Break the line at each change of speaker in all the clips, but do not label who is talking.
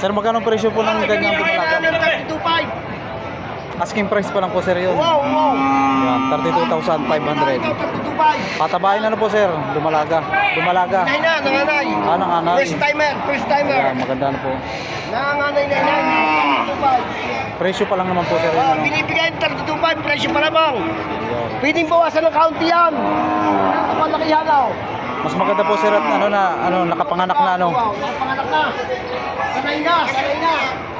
Sir, magkano presyo po ng ganyang dumalaga?
32.5.
Asking price pa lang po sir yun.
Wow, wow.
Yan, 32,500.
32.5.
Patabahin na po sir, dumalaga. Dumalaga.
Nanay na, nanganay.
Ah, nanganay.
First timer, first timer.
Ayan, maganda na po.
Nanganay na yan. 32.5.
Presyo pa lang naman po sir yun.
Oh,
Ano?
binibigay 32.5, presyo pa lamang.
Ayan.
Pwedeng bawasan ng kaunti yan. Kapalakihan ako.
Mas maganda po sir at nakapanganak na ano.
Wow, nakapanganak na. Sanay na, sanay na.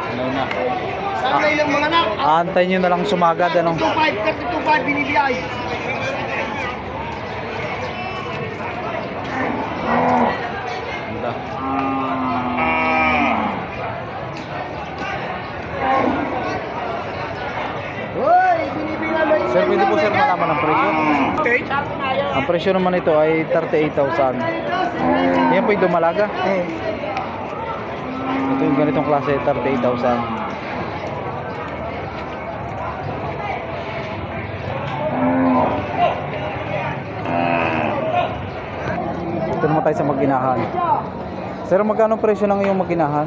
Ano na.
Sanay ng mga anak.
Aantayin nyo na lang sumagad ano.
32.5 binibigay.
Ganda.
Hoy, binibigay mo.
Sir, pwede po sir malaman ang presyo. Ang presyo naman ito ay 38,000. Yan po yung dumalaga. Ito yung ganitong klase, 38,000. Ito naman tayo sa maginahan. Sir, magkano presyo ng iyong maginahan?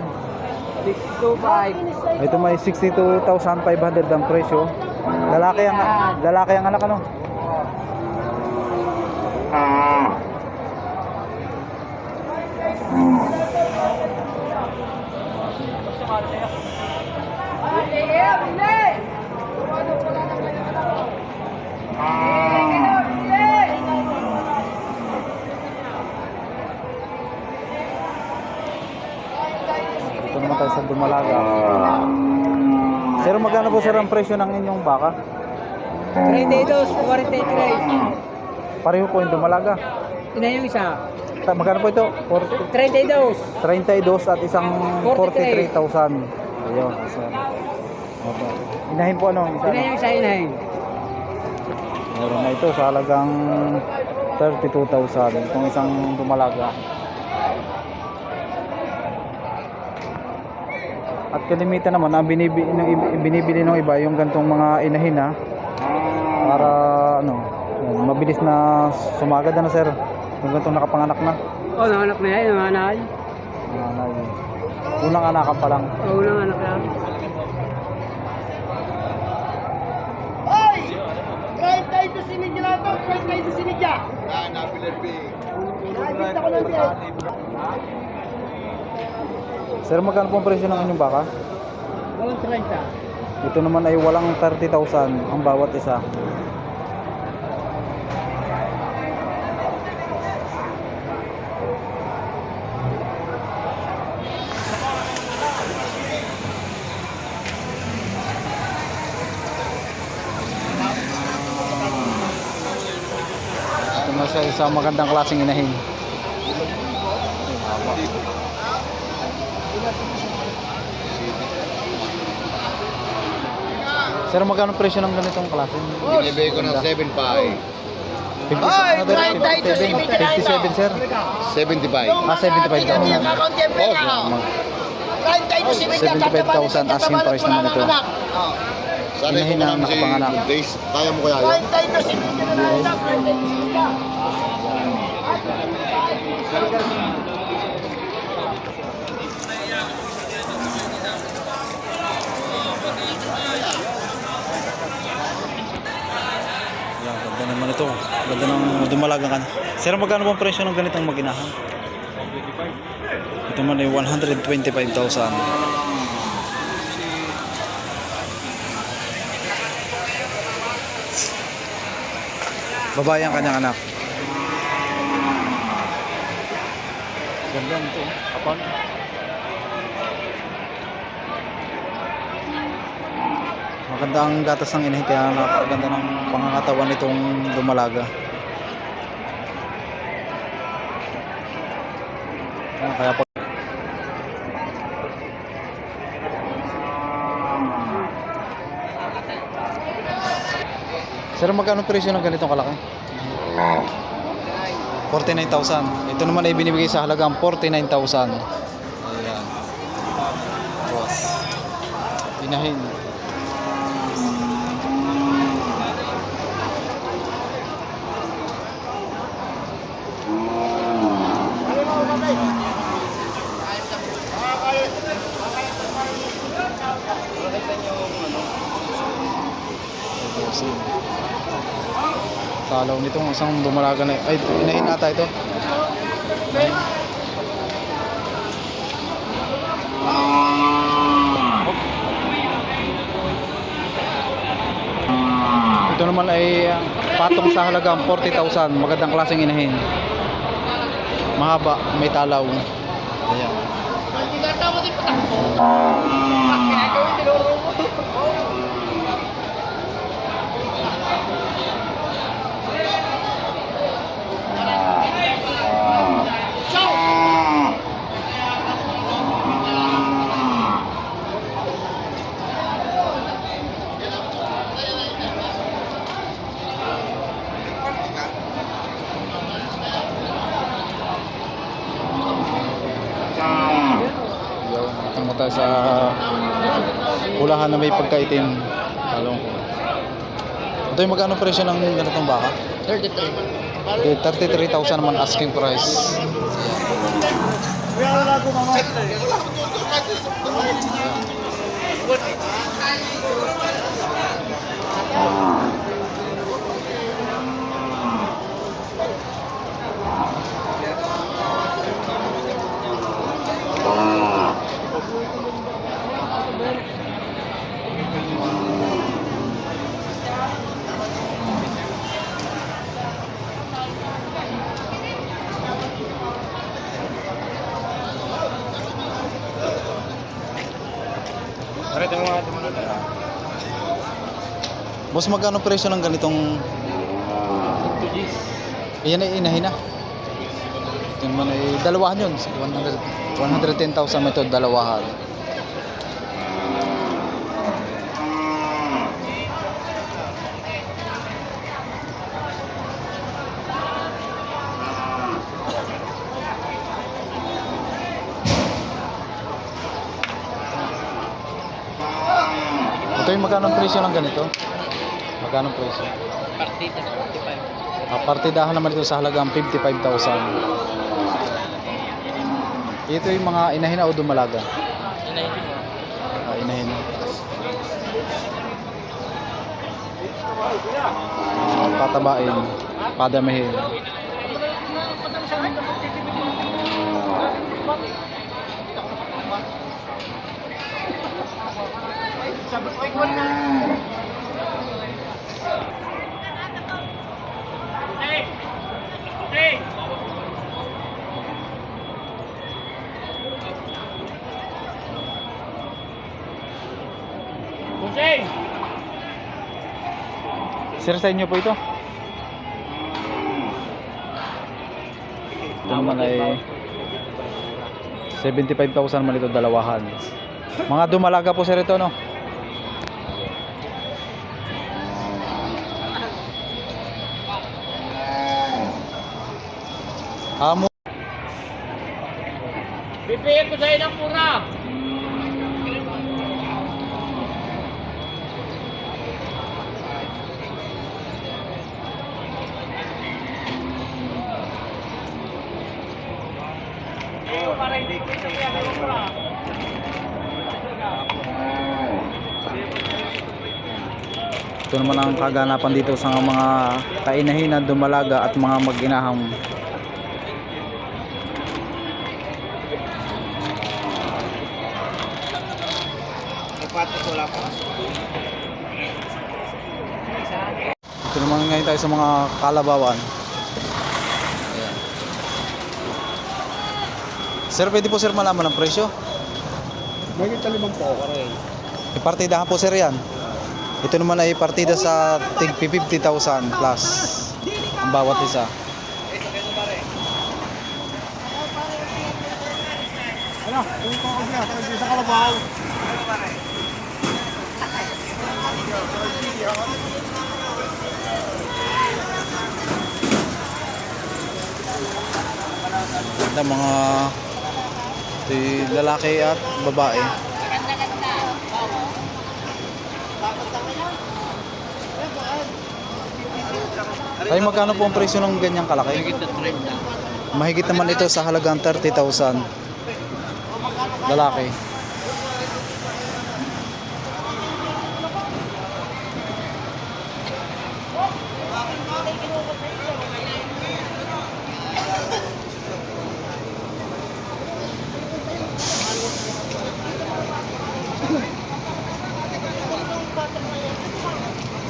62.5.
Ito may 62,500 ang presyo. Lalaki ang anak ano? Ito naman tayo sa dumalaga. Sir, magkano po sir ang presyo ng inyong baka?
32, 43.
Pareho po yung dumalaga.
Ina yung isa.
Magkano po ito?
32.
32 at isang 43,000. Ayun, sir. Okay. Inahin po ano? Isa,
Ina yung isa, inahin.
meron na ito sa halagang 32,000. Itong isang dumalaga. At kalimitan naman, ang binibili ng iba yung gantong mga inahin ha. Para ano, mabilis na sumagad na sir. Yung gantong nakapanganak na.
Oh, nanganak na yan, nanganay.
Unang anakan pa lang.
Oh, nanganak na. Hoy! Try tayo to sinidya na to. Try tayo to sinidya. Nakikita ko lang din.
Sir, magkano pong presyo ng inyong baka?
Walang 30.
Ito naman ay walang 30,000 ang bawat isa. Ito na sa isang magandang klaseng inahin. Sir, magkano presyo ng ganitong klase?
Binibigay ko ng 7.5.
57,
Ay,
another
try tayo to
57, sir.
75.
Ah, 75,000.
Try tayo to sinidya.
75,000 asking price naman ito.
Sana ito
Inahin
ka
na
namin si
nakapanganak.
Days. Kaya mo kaya
Try
yun?
tayo to sinidya na lang. Try tayo to sinidya.
Yan, ganda naman ito. Ganda ng dumalaga ka na. Sir, magkano pong presyo ng ganitong maginahan? Ito man ay 125,000. Babae ang kanyang anak. Ganda nito. Kapal. Maganda ang gatas ng inahin kaya napakaganda ng pangangatawan nitong dumalaga. Kaya po Sir, magkano presyo ng ganitong kalaki? 49,000. Ito naman ay binibigay sa halagang 49,000. Ayan. Boss. Inahin. vaccine. Talaw nitong isang dumalaga na, ay inahin ata ito. Ito naman ay patong sa halagang 40,000. Magandang klaseng inahin. Mahaba, may talaw. Ayan.
Hindi na tama din patakbo. Ginagawin tinuro mo.
Tama tayo sa ulahan na may pagkaitim. Talong ko. Ito yung magkano presyo ng ganitong baka?
33.
33,000 naman asking price. Boss, magkano presyo ng ganitong? Iyan ay inahin na. Ito naman ay dalawahan yun. 110,000 may ito, dalawahan. Ito yung magkano presyo ng ganito? Magkano presyo?
Partida sa 45.
Partidahan naman ito sa halagang 55,000. Ito yung mga inahin na o dumalaga?
Inahin mo.
Inahin. Patabain, padamihin.
Sabi ko, ikaw na. Hey! Busing!
Sir, sa inyo po ito? Ito naman ay 75,000 man ito, dalawahan. Mga dumalaga po sir ito, no? Amo.
Bibigyan ko sa'yo ng pura! Para hindi ko sabihan ng pura.
Ito naman ang kaganapan dito sa mga kainahin na dumalaga at mga mag-inahang. Ito naman ngayon tayo sa mga kalabawan. Ayan. Sir, pwede po sir malaman ang presyo?
May talimang po ako rin.
Ipartidahan po sir yan. Ito naman ay partida sa tig 50,000 plus ang bawat isa.
Ano? Kung ko niya, sa kalabaw.
Ito mga lalaki at babae. Ay, magkano po ang presyo ng ganyang kalaki? Mahigit naman ito sa halagang 30,000. Lalaki.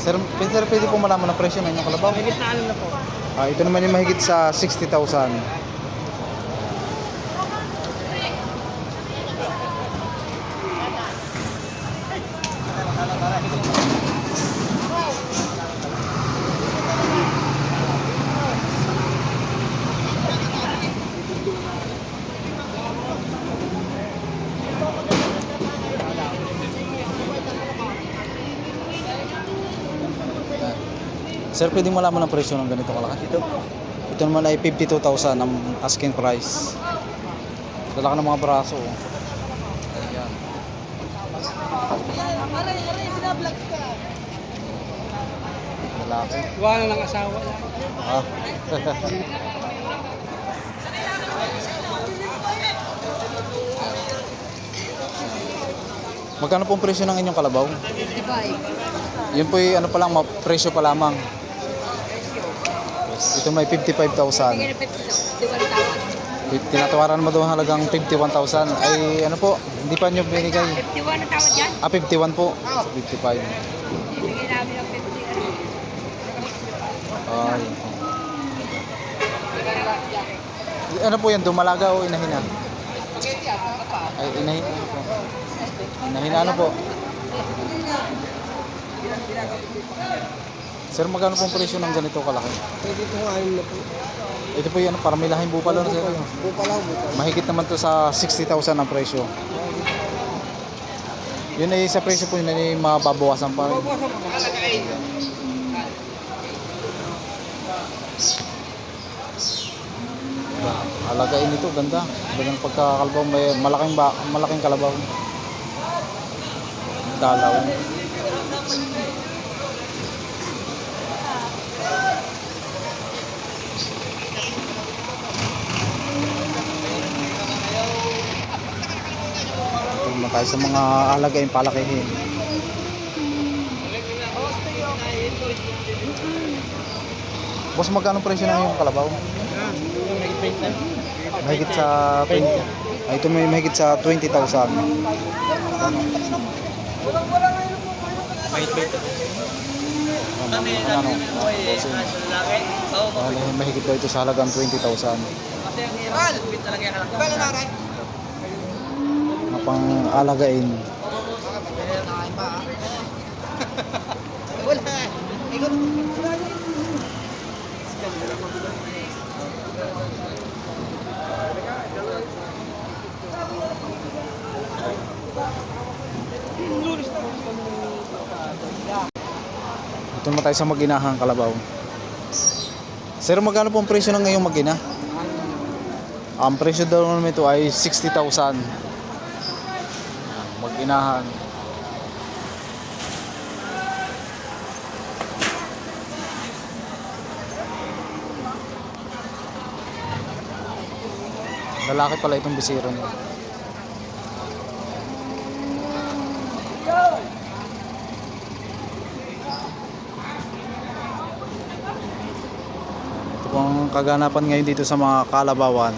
Sir, pwede po malaman ang presyo ng inyong kalabaw?
Mahigit na alam na po.
Ito naman yung mahigit sa 60,000. Sir, pwede mo malaman ang presyo ng ganito kalaki? Ito naman ay 52,000 ang asking price. Lalaki ng mga braso. Oh. Ayan. Lalaki.
Wala ng asawa.
Ah. Magkano po ang presyo ng inyong kalabaw?
55.
Yun po yung ano pa lang, presyo pa lamang. Ito may 55,000. Tinatawaran mo doon halagang 51,000. Ay ano po, hindi pa nyo binigay.
51 na tawad yan?
51 po. 55.
Bibigyan namin ng 50.
Ay. Ano po yan, dumalaga o inahina? Ay, inahina ano po? Inahina ano po? Sir, magkano pong presyo ng ganito kalaki?
Pwede ito ang anim na po.
Ito po yan, para may lahing bupalo na sir.
Bupala, bupala.
Mahigit naman to sa 60,000 ang presyo. Yun ay sa presyo po yun ay mababawasan pa rin. Alagain ito, ganda. Ganda ng pagkakalabaw, may malaking kalabaw. Dalaw. Ito naman tayo sa mga alagain palakihin. Boss, magkano presyo ng yung kalabaw? Mahigit sa 20. Ito may mahigit sa 20,000. Mahigit daw ito sa halagang 20,000. Mga pang alagain. Ito naman tayo sa maginahang kalabaw. Sir, magkano po ang presyo ng ngayong magina? Ang presyo daw naman ito ay 60,000. Maginahan. Lalaki pala itong bisiro niya. Ito pong kaganapan ngayon dito sa mga kalabawan.